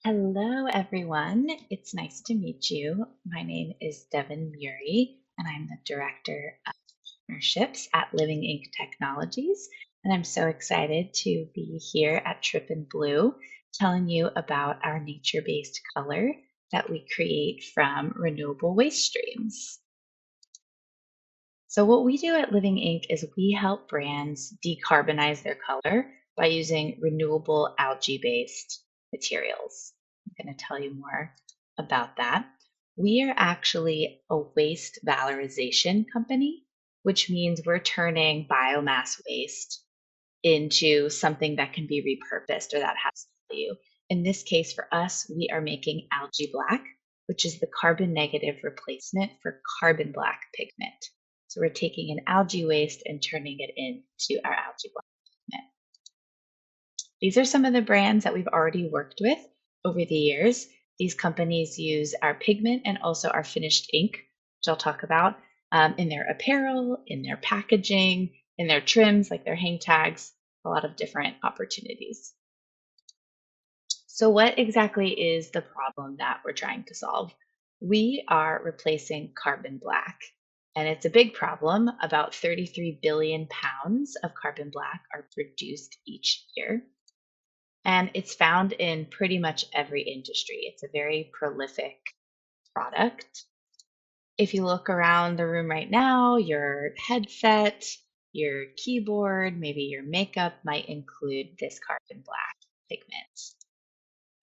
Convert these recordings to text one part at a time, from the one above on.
Hello, everyone. It's nice to meet you. My name is Devon Murrie, and I'm the Director of Partnerships at Living Ink Technologies. And I'm so excited to be here at Trip and Blue telling you about our nature based color that we create from renewable waste streams. So, what we do at Living Ink is we help brands decarbonize their color by using renewable algae based materials. I'm going to tell you more about that. We are actually a waste valorization company, which means we're turning biomass waste into something that can be repurposed or that has value. In this case, for us, we are making algae black, which is the carbon negative replacement for carbon black pigment. So we're taking an algae waste and turning it into our algae black pigment. These are some of the brands that we've already worked with over the years. These companies use our pigment and also our finished ink, which I'll talk about, in their apparel, in their packaging, in their trims, like their hang tags, a lot of different opportunities. So, what exactly is the problem that we're trying to solve? We are replacing carbon black, and it's a big problem. About 33 billion pounds of carbon black are produced each year, and it's found in pretty much every industry. It's a very prolific product. If you look around the room right now, your headset, your keyboard, maybe your makeup might include this carbon black pigment.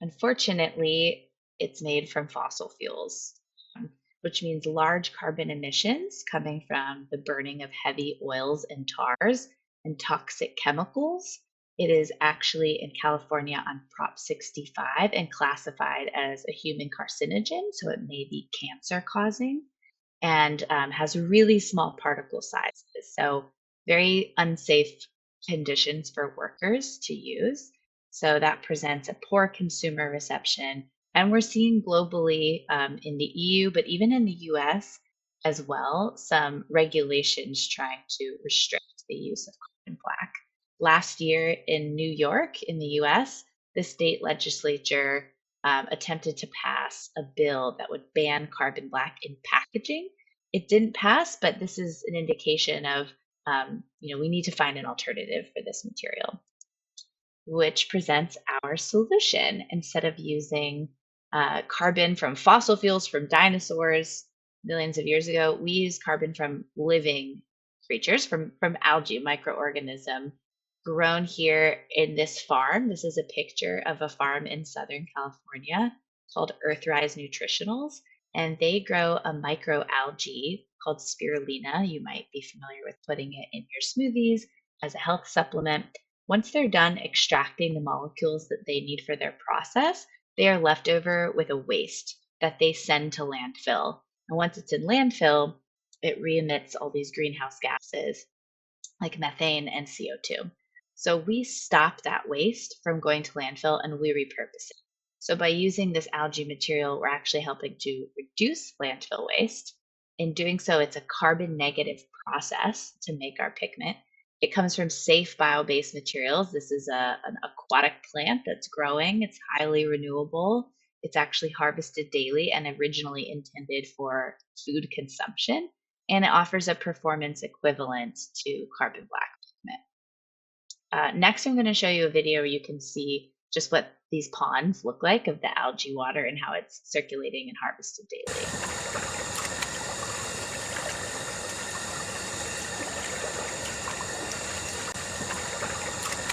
Unfortunately, it's made from fossil fuels, which means large carbon emissions coming from the burning of heavy oils and tars and toxic chemicals. It is actually in California on Prop 65 and classified as a human carcinogen, so it may be cancer causing and has really small particle sizes. So, very unsafe conditions for workers to use. So, that presents a poor consumer reception. And we're seeing globally in the EU, but even in the US as well, some regulations trying to restrict the use of carbon black. Last year in New York, in the US, the state legislature attempted to pass a bill that would ban carbon black in packaging. It didn't pass, but this is an indication of, we need to find an alternative for this material, which presents our solution. Instead of using carbon from fossil fuels from dinosaurs millions of years ago, we use carbon from living creatures, from algae, microorganism grown here in this farm. This is a picture of a farm in Southern California called Earthrise Nutritionals, and they grow a microalgae called spirulina. You might be familiar with putting it in your smoothies as a health supplement. Once they're done extracting the molecules that they need for their process, they are left over with a waste that they send to landfill. And once it's in landfill, it re-emits all these greenhouse gases like methane and CO2. So we stop that waste from going to landfill and we repurpose it. So by using this algae material, we're actually helping to reduce landfill waste. In doing so, it's a carbon negative process to make our pigment. It comes from safe bio-based materials. This is an aquatic plant that's growing. It's highly renewable. It's actually harvested daily and originally intended for food consumption, and it offers a performance equivalent to carbon black pigment. Next, I'm going to show you a video where you can see just what these ponds look like of the algae water and how it's circulating and harvested daily.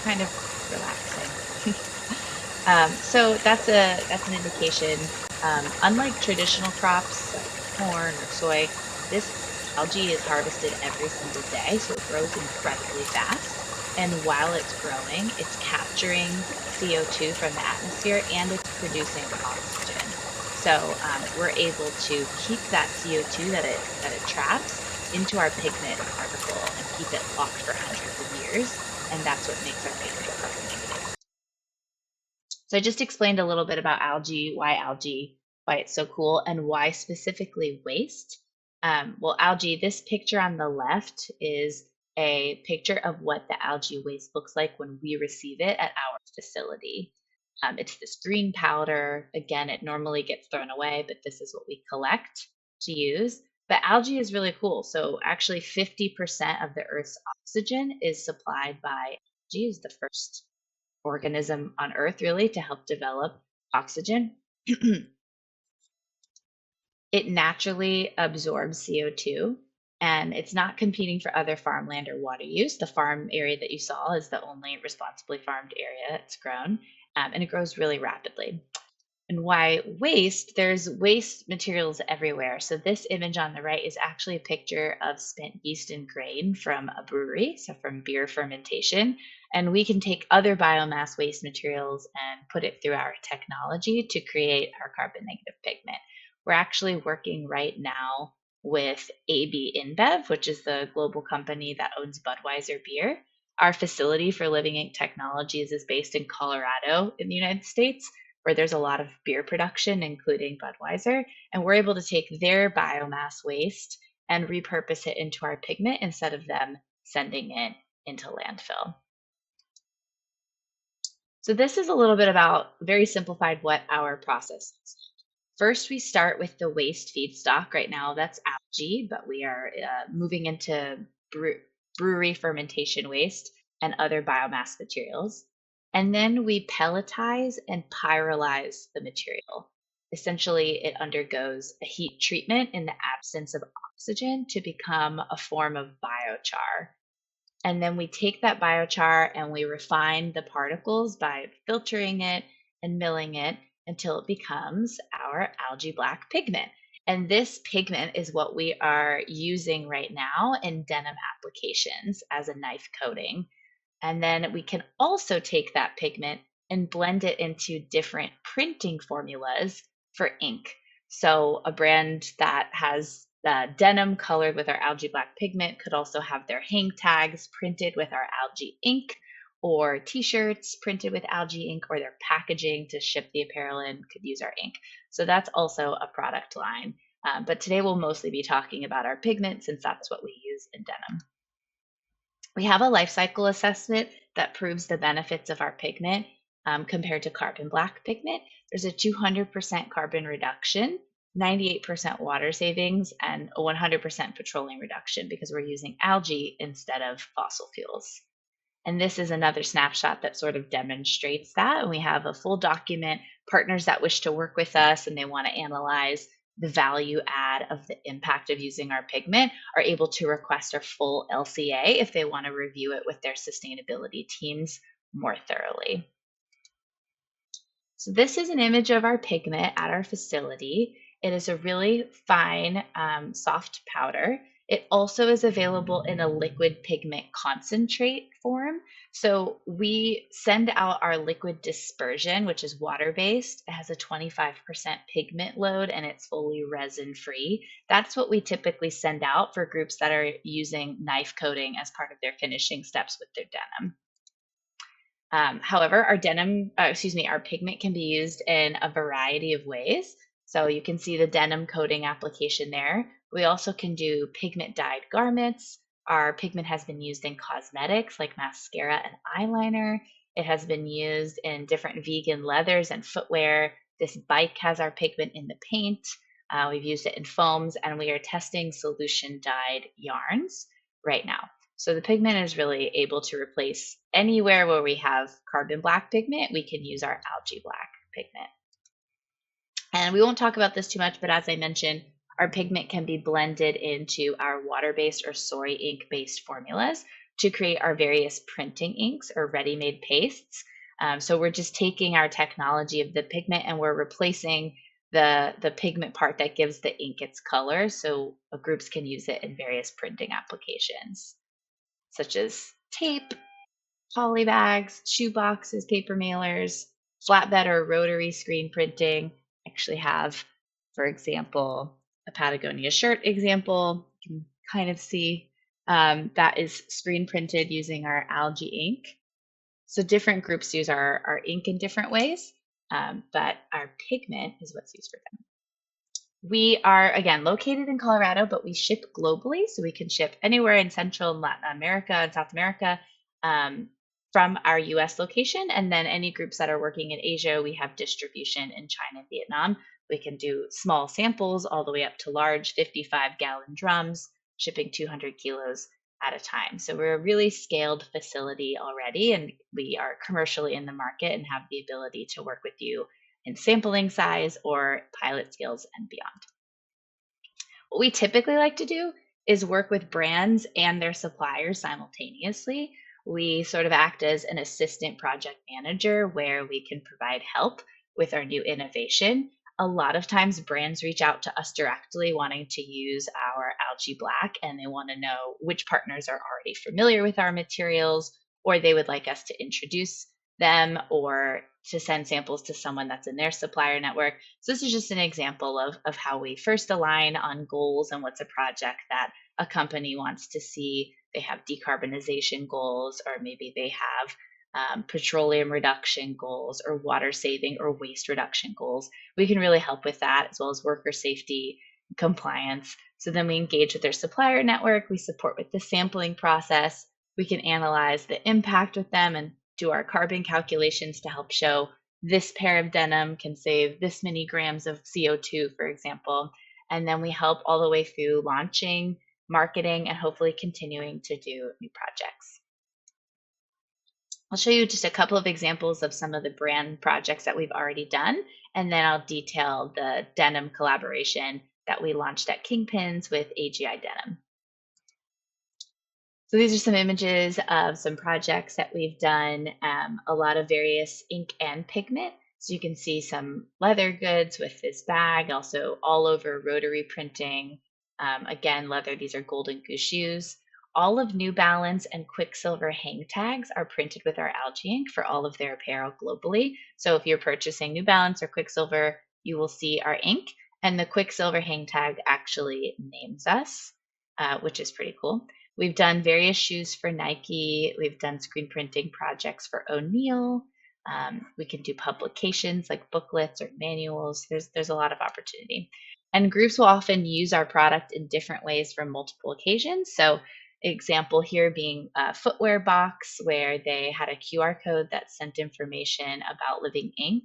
Kind of relaxing. So that's an indication. Unlike traditional crops like corn or soy, this algae is harvested every single day, so it grows incredibly fast. And while it's growing, it's capturing CO2 from the atmosphere and it's producing oxygen. So we're able to keep that CO2 that it traps into our pigment particle and keep it locked for hundreds of years. And that's what makes our pigment carbon negative. So I just explained a little bit about algae, why it's so cool, and why specifically waste. Well, algae, this picture on the left is a picture of what the algae waste looks like when we receive it at our facility. It's this green powder. Again, it normally gets thrown away, but this is what we collect to use. But algae is really cool. So actually 50% of the Earth's oxygen is supplied by algae, is the first organism on Earth really to help develop oxygen. It naturally absorbs CO2 and it's not competing for other farmland or water use. The farm area that you saw is the only responsibly farmed area it's grown, and it grows really rapidly. And why waste? There's waste materials everywhere. So this image on the right is actually a picture of spent yeast and grain from a brewery, so from beer fermentation. And we can take other biomass waste materials and put it through our technology to create our carbon negative pigment. We're actually working right now with AB InBev, which is the global company that owns Budweiser beer. Our facility for Living Ink Technologies is based in Colorado in the United States, where there's a lot of beer production, including Budweiser, and we're able to take their biomass waste and repurpose it into our pigment instead of them sending it into landfill. So this is a little bit about, very simplified, what our process is. First, we start with the waste feedstock. Right now, that's algae, but we are moving into brewery fermentation waste and other biomass materials. And then we pelletize and pyrolyze the material. Essentially, it undergoes a heat treatment in the absence of oxygen to become a form of biochar. And then we take that biochar and we refine the particles by filtering it and milling it until it becomes our algae black pigment. And this pigment is what we are using right now in denim applications as a knife coating. And then we can also take that pigment and blend it into different printing formulas for ink. So a brand that has denim colored with our algae black pigment could also have their hang tags printed with our algae ink, or t-shirts printed with algae ink, or their packaging to ship the apparel in could use our ink. So that's also a product line. But today we'll mostly be talking about our pigment since that's what we use in denim. We have a life cycle assessment that proves the benefits of our pigment compared to carbon black pigment. There's a 200% carbon reduction, 98% water savings, and a 100% petroleum reduction because we're using algae instead of fossil fuels. And this is another snapshot that sort of demonstrates that. And we have a full document, partners that wish to work with us and they want to analyze the value add of the impact of using our pigment are able to request our full LCA if they want to review it with their sustainability teams more thoroughly. So this is an image of our pigment at our facility. It is a really fine, soft powder. It also is available in a liquid pigment concentrate form. So we send out our liquid dispersion, which is water-based. It has a 25% pigment load and it's fully resin-free. That's what we typically send out for groups that are using knife coating as part of their finishing steps with their denim. However, our pigment can be used in a variety of ways. So you can see the denim coating application there. We also can do pigment dyed garments. Our pigment has been used in cosmetics like mascara and eyeliner. It has been used in different vegan leathers and footwear. This bike has our pigment in the paint. We've used it in foams, and we are testing solution dyed yarns right now. So the pigment is really able to replace anywhere where we have carbon black pigment, we can use our algae black pigment. And we won't talk about this too much, but as I mentioned, our pigment can be blended into our water-based or soy ink-based formulas to create our various printing inks or ready-made pastes. So we're just taking our technology of the pigment and we're replacing the pigment part that gives the ink its color so groups can use it in various printing applications, such as tape, poly bags, shoe boxes, paper mailers, flatbed or rotary screen printing. I actually have, for example, a Patagonia shirt example. You can kind of see that is screen printed using our algae ink. So different groups use our ink in different ways, but our pigment is what's used for them. We are, again, located in Colorado, but we ship globally. So we can ship anywhere in Central and Latin America and South America from from our US location. And then any groups that are working in Asia, we have distribution in China and Vietnam. We can do small samples all the way up to large 55-gallon drums, shipping 200 kilos at a time. So we're a really scaled facility already, and we are commercially in the market and have the ability to work with you in sampling size or pilot scales and beyond. What we typically like to do is work with brands and their suppliers simultaneously. We sort of act as an assistant project manager where we can provide help with our new innovation. A lot of times, brands reach out to us directly wanting to use our algae black, and they want to know which partners are already familiar with our materials, or they would like us to introduce them or to send samples to someone that's in their supplier network. So this is just an example of how we first align on goals and what's a project that a company wants to see. They have decarbonization goals, or maybe they have petroleum reduction goals, or water saving or waste reduction goals. We can really help with that, as well as worker safety, compliance. So then we engage with their supplier network. We support with the sampling process. We can analyze the impact with them and do our carbon calculations to help show this pair of denim can save this many grams of CO2, for example. And then we help all the way through launching, marketing, and hopefully continuing to do new projects. I'll show you just a couple of examples of some of the brand projects that we've already done, and then I'll detail the denim collaboration that we launched at Kingpins with AGI Denim. So these are some images of some projects that we've done, a lot of various ink and pigment. So you can see some leather goods with this bag, also all over rotary printing. Again, leather, these are Golden Goose shoes. All of New Balance and Quicksilver hang tags are printed with our algae ink for all of their apparel globally. So if you're purchasing New Balance or Quicksilver, you will see our ink, and the Quicksilver hang tag actually names us, which is pretty cool. We've done various shoes for Nike. We've done screen printing projects for O'Neill. We can do publications like booklets or manuals. There's a lot of opportunity. And groups will often use our product in different ways for multiple occasions. So example here being a footwear box where they had a QR code that sent information about living ink,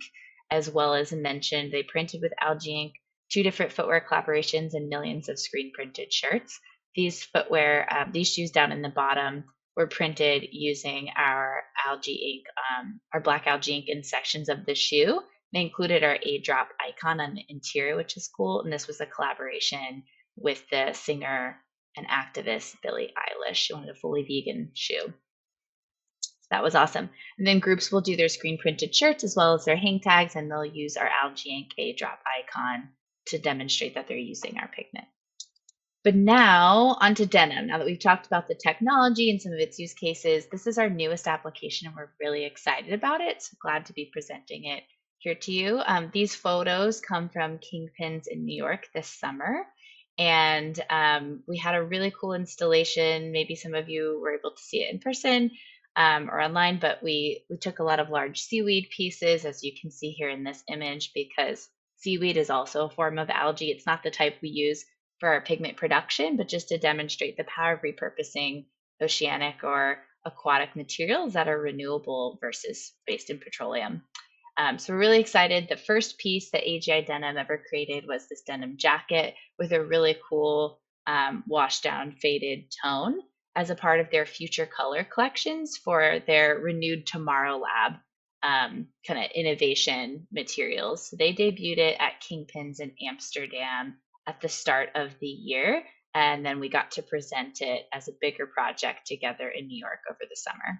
as well as mentioned they printed with algae ink, 2 different footwear collaborations, and millions of screen printed shirts. These footwear, these shoes down in the bottom were printed using our algae ink, our black algae ink in sections of the shoe. They included our A-drop icon on the interior, which is cool. And this was a collaboration with the singer and activist Billie Eilish. She wanted a fully vegan shoe. So that was awesome. And then groups will do their screen printed shirts as well as their hang tags, and they'll use our algae ink A-drop icon to demonstrate that they're using our pigment. But now onto denim. Now that we've talked about the technology and some of its use cases, this is our newest application and we're really excited about it. So glad to be presenting it here to you. These photos come from Kingpins in New York this summer. And we had a really cool installation. Maybe some of you were able to see it in person or online, but we took a lot of large seaweed pieces, as you can see here in this image, because seaweed is also a form of algae. It's not the type we use for our pigment production, but just to demonstrate the power of repurposing oceanic or aquatic materials that are renewable versus based in petroleum. So we're really excited. The first piece that AGI Denim ever created was this denim jacket with a really cool washed down faded tone as a part of their future color collections for their Renewed Tomorrow Lab kind of innovation materials. So they debuted it at Kingpins in Amsterdam at the start of the year. And then we got to present it as a bigger project together in New York over the summer.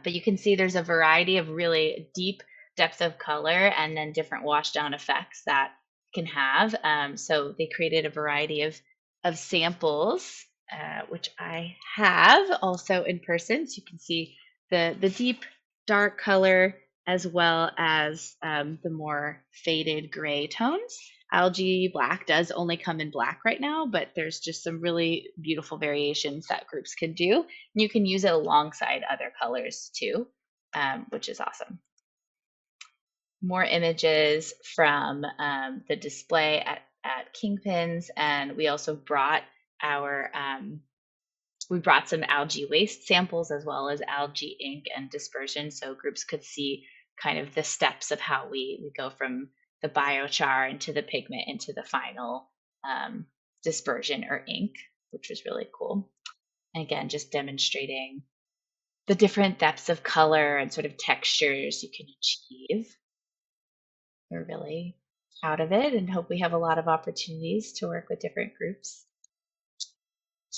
But you can see there's a variety of really deep depth of color and then different wash down effects that can have. So they created a variety of samples, which I have also in person. So you can see the deep dark color as well as the more faded gray tones. Algae black does only come in black right now, but there's just some really beautiful variations that groups can do. And you can use it alongside other colors too, which is awesome. More images from the display at Kingpins, and we also brought our We brought some algae waste samples as well as algae ink and dispersion so groups could see kind of the steps of how we go from the biochar into the pigment into the final dispersion or ink, which was really cool. And again, just demonstrating the different depths of color and sort of textures you can achieve. We're really proud of it and hope we have a lot of opportunities to work with different groups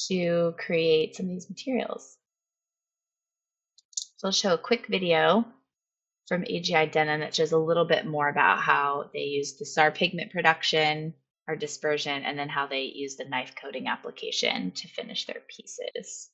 to create some of these materials. So I'll show a quick video from AGI Denim that shows a little bit more about how they use the SAR pigment production or dispersion, and then how they use the knife coating application to finish their pieces.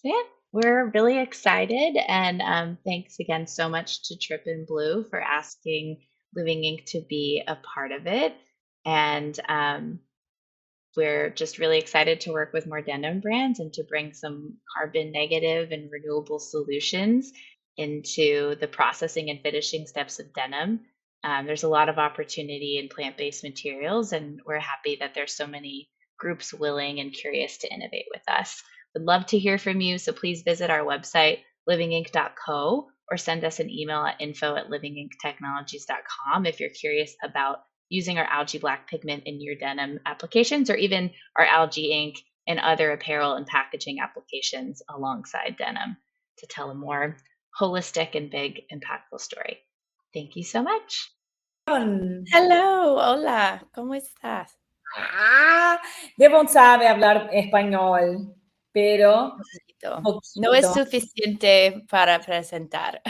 So yeah, we're really excited, and thanks again so much to Trip and Blue for asking Living Ink to be a part of it. And we're just really excited to work with more denim brands and to bring some carbon negative and renewable solutions into the processing and finishing steps of denim. There's a lot of opportunity in plant-based materials, and we're happy that there's so many groups willing and curious to innovate with us. Would love to hear from you, so please visit our website, livingink.co, or send us an email at info@livinginktechnologies.com if you're curious about using our algae black pigment in your denim applications, or even our algae ink and other apparel and packaging applications alongside denim to tell a more holistic and big, impactful story. Thank you so much. Hello, hola, ¿cómo estás? Devon sabe hablar español, pero no es suficiente para presentar.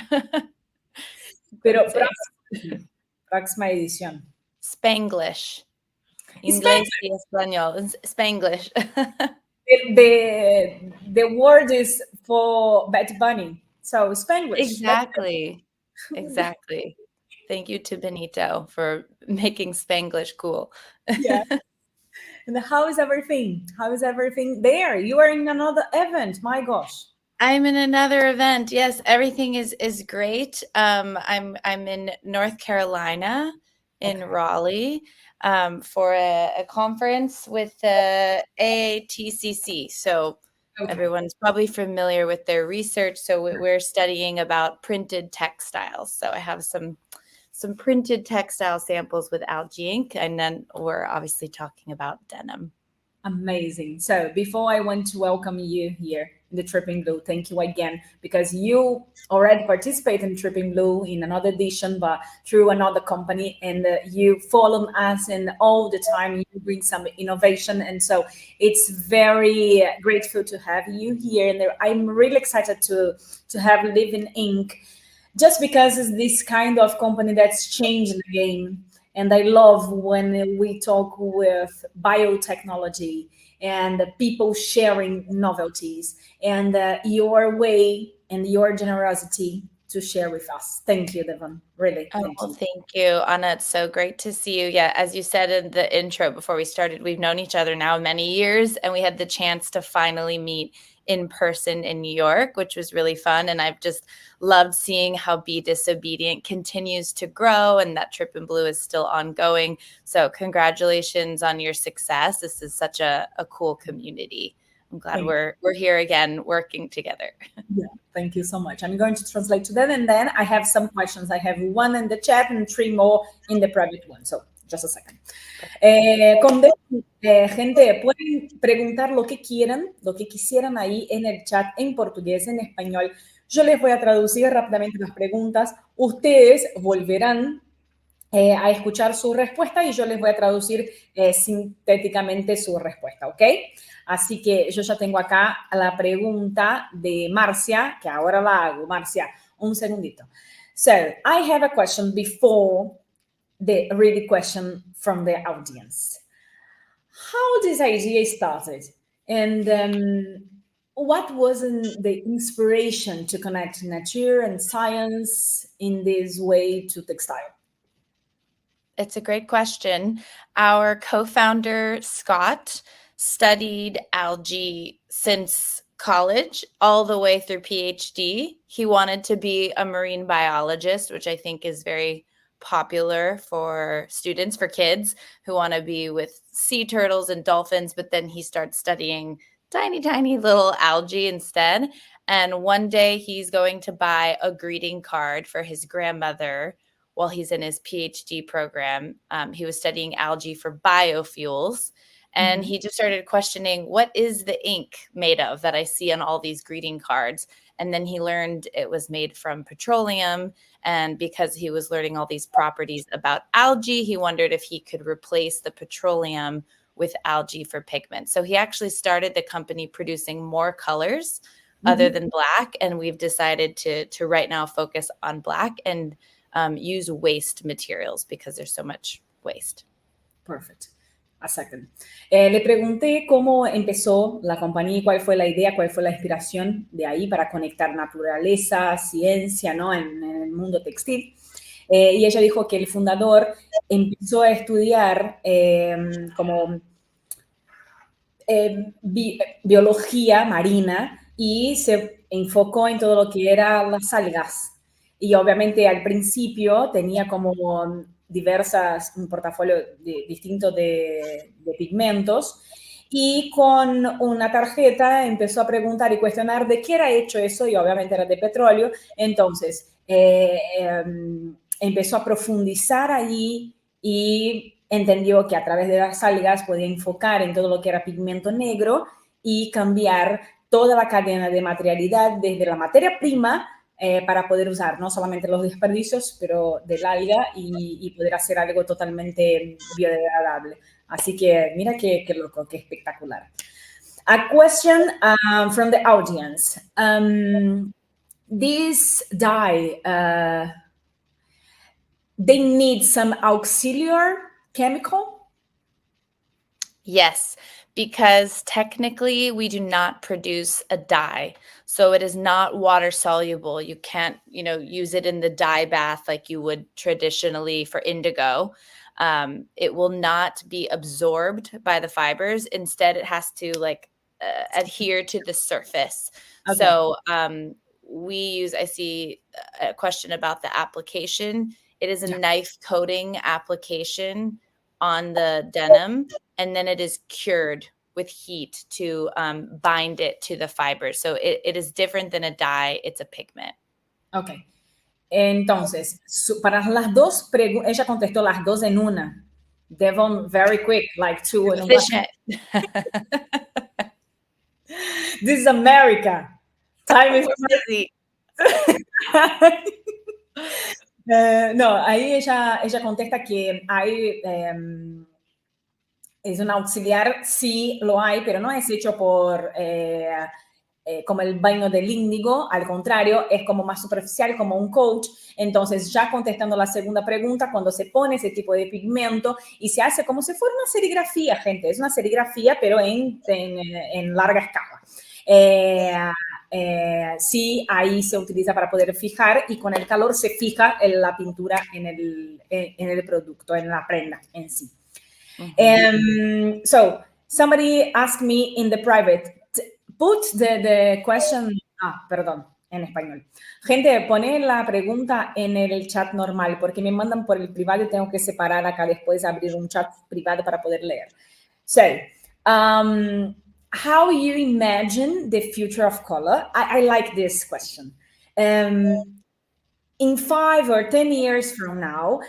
Pero próxima edición. Spanglish. Inglés y español. Spanglish. The word is for Bad Bunny. So Spanglish. Exactly. Thank you to Benito for making Spanglish cool. Yeah. And how is everything? How is everything there? You are in another event. My gosh. I'm in another event. Yes, everything is great. I'm in North Carolina in Raleigh for a conference with the AATCC. So everyone's probably familiar with their research. So we're studying about printed textiles. So I have some printed textile samples with algae ink, and then we're obviously talking about denim. Amazing. So before I want to welcome you here in the Tripping Blue, thank you again, because you already participate in Tripping Blue in another edition, but through another company, and you follow us, and all the time you bring some innovation. And so it's very grateful to have you here. And I'm really excited to have Living Ink, just because it's this kind of company that's changing the game. And I love when we talk with biotechnology and people sharing novelties, and your way and your generosity to share with us. Thank you, Devon. Really. Thank you, Anna. It's so great to see you. Yeah, as you said in the intro before we started, we've known each other now many years, and we had the chance to finally meet in person in New York, which was really fun. And I've just loved seeing how Be Disobedient continues to grow, and that Trip and Blue is still ongoing. So congratulations on your success. This is such a cool community. I'm glad we're here again working together. Yeah, thank you so much. I'm going to translate to that, and then I have some questions. I have one in the chat and 3 more in the private one. So just a second. Gente, pueden preguntar lo que quieran, lo que quisieran ahí en el chat, en portugués, en español. Yo les voy a traducir rápidamente las preguntas. Ustedes volverán a escuchar su respuesta y yo les voy a traducir sintéticamente su respuesta, ¿ok? Así que yo ya tengo acá la pregunta de Marcia, que ahora la hago. Marcia, un segundito. So, I have a question before the real question from the audience. How this idea started, and what was the inspiration to connect nature and science in this way to textile? It's a great question. Our co-founder, Scott, studied algae since college all the way through PhD. He wanted to be a marine biologist, which I think is very popular for students, for kids who want to be with sea turtles and dolphins, but then he starts studying tiny, tiny little algae instead. And one day he's going to buy a greeting card for his grandmother while he's in his PhD program. He was studying algae for biofuels. And Mhm. he just started questioning, what is the ink made of that I see on all these greeting cards? And then he learned it was made from petroleum. And because he was learning all these properties about algae, he wondered if he could replace the petroleum with algae for pigment. So he actually started the company producing more colors other Mhm. than black. And we've decided to right now focus on black and use waste materials because there's so much waste. Perfect. A second. Le pregunté cómo empezó la compañía, cuál fue la idea, cuál fue la inspiración de ahí para conectar naturaleza, ciencia, ¿no? En el mundo textil. Y ella dijo que el fundador empezó a estudiar como biología marina y se enfocó en todo lo que eran las algas. Y obviamente al principio tenía como un portafolio distinto de pigmentos y con una tarjeta empezó a preguntar y cuestionar de qué era hecho eso y obviamente era de petróleo. Entonces empezó a profundizar allí y entendió que a través de las algas podía enfocar en todo lo que era pigmento negro y cambiar toda la cadena de materialidad desde la materia prima para poder usar no solamente los desperdicios, pero del alga y poder hacer algo totalmente biodegradable. Así que mira qué loco, qué espectacular. A question from the audience. This dye, they need some auxiliary chemical? Yes, because technically we do not produce a dye. So it is not water soluble. You can't, use it in the dye bath like you would traditionally for indigo. It will not be absorbed by the fibers. Instead, it has to adhere to the surface. Okay. So I see a question about the application. It is a knife coating application on the denim, and then it is cured with heat to bind it to the fibers. So it is different than a dye. It's a pigment. Ok. Entonces, para las dos preguntas, ella contestó las dos en una. Devon, very quick, like two in one. Efficient. This is America. Time is Busy. No, ahí ella contesta que hay, es un auxiliar, sí lo hay, pero no es hecho por como el baño del índigo, al contrario, es como más superficial, como un coach. Entonces, ya contestando la segunda pregunta, cuando se pone ese tipo de pigmento y se hace como si fuera una serigrafía, gente, es una serigrafía, pero en larga escala. Sí, ahí se utiliza para poder fijar y con el calor se fija la pintura en el producto, en la prenda en sí. So, somebody asked me in the private, put the question, perdón, en español. Gente, pone la pregunta en el chat normal, porque me mandan por el privado y tengo que separar acá después, abrir un chat privado para poder leer. So, how you imagine the future of color? I like this question. In 5 or 10 years from now,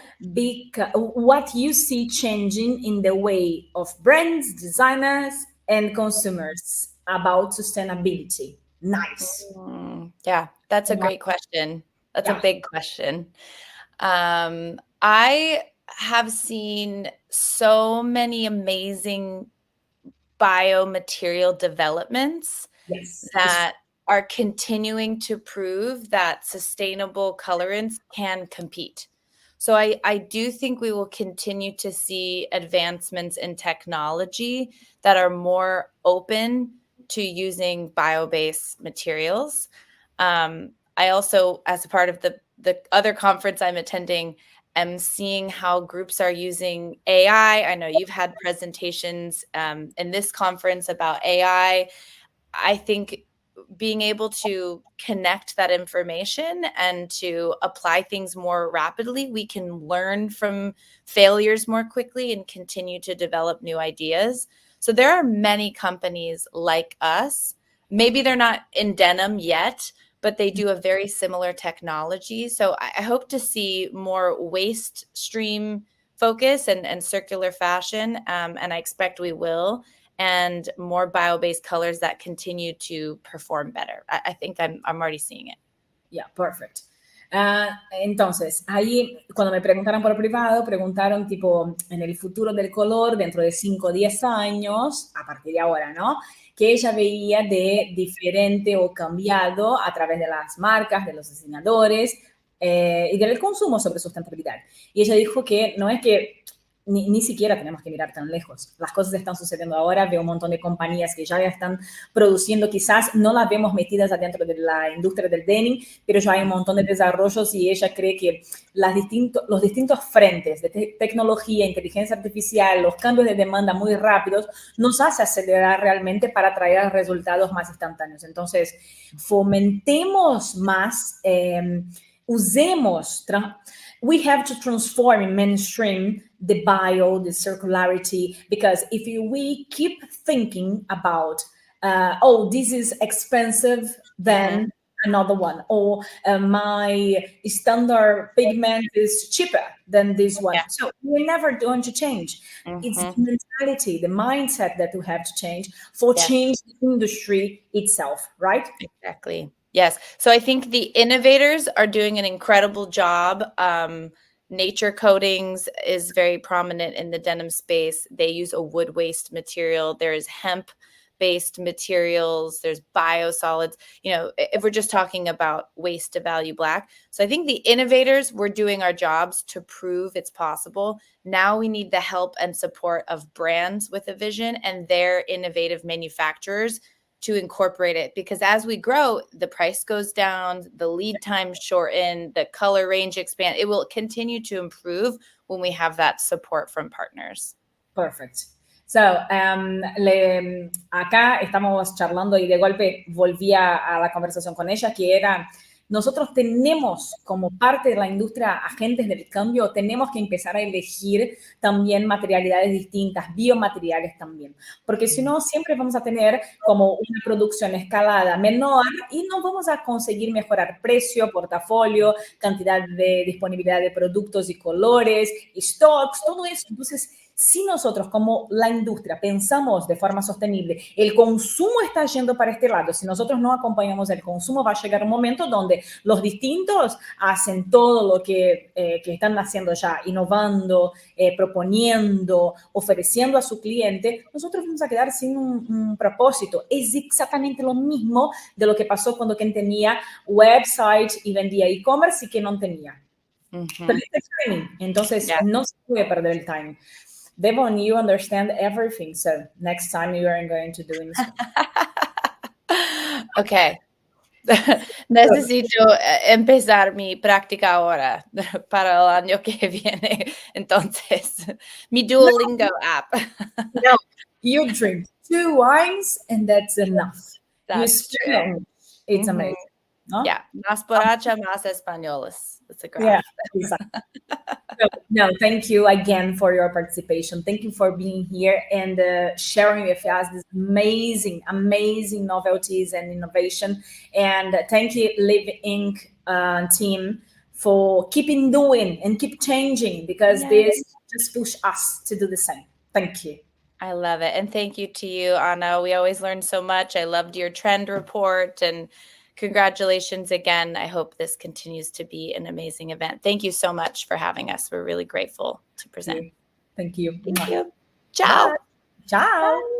what you see changing in the way of brands, designers, and consumers about sustainability? Nice. Yeah, that's a great question. That's a big question. I have seen so many amazing biomaterial developments that are continuing to prove that sustainable colorants can compete. So I do think we will continue to see advancements in technology that are more open to using bio-based materials. I also, as a part of the other conference I'm attending, am seeing how groups are using AI. I know you've had presentations in this conference about AI. I think being able to connect that information and to apply things more rapidly, we can learn from failures more quickly and continue to develop new ideas. So there are many companies like us. Maybe they're not in denim yet, but they do a very similar technology. So I hope to see more waste stream focus and circular fashion, and I expect we will, and more bio-based colors that continue to perform better. I think I'm already seeing it. Yeah, perfect. Entonces, ahí cuando me preguntaron por privado, preguntaron tipo, en el futuro del color, dentro de 5 o 10 años, a partir de ahora, ¿no? Que ella veía de diferente o cambiado a través de las marcas, de los diseñadores y del consumo sobre sustentabilidad. Y ella dijo que no es que ni siquiera tenemos que mirar tan lejos. Las cosas están sucediendo ahora, veo un montón de compañías que ya están produciendo, quizás no las vemos metidas adentro de la industria del denim, pero ya hay un montón de desarrollos y ella cree que los distintos frentes de tecnología, inteligencia artificial, los cambios de demanda muy rápidos, nos hace acelerar realmente para traer resultados más instantáneos. Entonces, fomentemos más, usemos, we have to transform in mainstream the bio, the circularity, because if we keep thinking about, oh, this is expensive, then another one, or my standard pigment is cheaper than this one. Yeah. So we're never going to change. It's the mentality, the mindset that we have to change for change the industry itself, right? Exactly. Yes. So I think the innovators are doing an incredible job. Nature Coatings is very prominent in the denim space. They use a wood waste material. There is hemp-based materials. There's biosolids. You know, if we're just talking about waste to value black. So I think the innovators, we're doing our jobs to prove it's possible. Now we need the help and support of brands with a vision and their innovative manufacturers to incorporate it, because as we grow, the price goes down, the lead time shorten, the color range expand. It will continue to improve when we have that support from partners. Perfect. So, acá estamos charlando y de golpe volví a la conversación con ella, que era, nosotros tenemos como parte de la industria agentes del cambio, tenemos que empezar a elegir también materialidades distintas, biomateriales también, porque si no siempre vamos a tener como una producción escalada menor y no vamos a conseguir mejorar precio, portafolio, cantidad de disponibilidad de productos y colores, y stocks, todo eso. Entonces, si nosotros como la industria pensamos de forma sostenible, el consumo está yendo para este lado, si nosotros no acompañamos el consumo, va a llegar un momento donde los distintos hacen todo lo que están haciendo ya, innovando, proponiendo, ofreciendo a su cliente, nosotros vamos a quedar sin un propósito. Es exactamente lo mismo de lo que pasó cuando quien tenía website y vendía e-commerce y que no tenía. Pero es el timing, entonces no se puede perder el timing. Devon, you understand everything, so next time you are going to do it. Okay. Necesito empezar mi práctica ahora para el año que viene. Entonces, mi Duolingo app. No, you drink 2 wines and that's enough. That's you Spanish, it's amazing. No? Yeah, más borracha, más españoles. It's a graph. Yeah, exactly. No, thank you again for your participation. Thank you for being here and sharing with us these amazing, amazing novelties and innovation. And thank you, Live Inc. Team, for keeping doing and keep changing, because this just push us to do the same. Thank you. I love it. And thank you to you, Anna. We always learn so much. I loved your trend report, and congratulations again. I hope this continues to be an amazing event. Thank you so much for having us. We're really grateful to present. Thank you. Thank you. Ciao. Bye. Ciao. Bye.